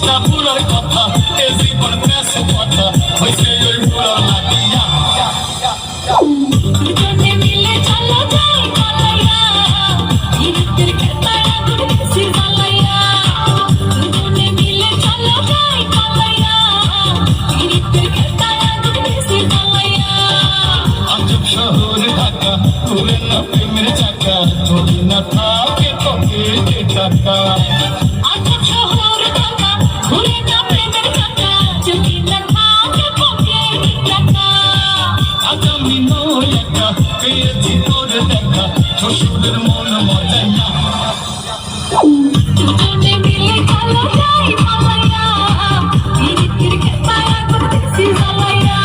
পাঁচটা পুরার কথা এ জীবন প্রেস কথা হইছে ওই পুরা লাগিয়া দুজনে মিলে চলো যাই পালাইয়া ইরিতের খেতায় আগুন দিছি জ্বালাইয়া দুজনে মিলে চলো যাই পালাইয়া ইরিতের খেতায় আগুন দিছি জ্বালাইয়া আজব শহর ঢাকা ঘুরে না প্রেমের চাকা যদি না থাকে তোকে যে টাকা আজব শহর ঢাকা ঘুরে না প্রেমের চাকা যদি না থাকে পকেট টাকা আজ আমি নই একা পেয়েছি তোর দেখা শ্বশুরের মন মজাইয়া দুজনে মিলে চলো যাই পালাইয়া ইরিতের খেতায় আগুন দিছি জ্বালাইয়া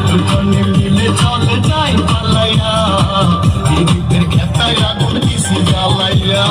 দুজনে মিলে চলে যাই পালাইয়া এই খেতায় আগুন দিছি জ্বালাইয়া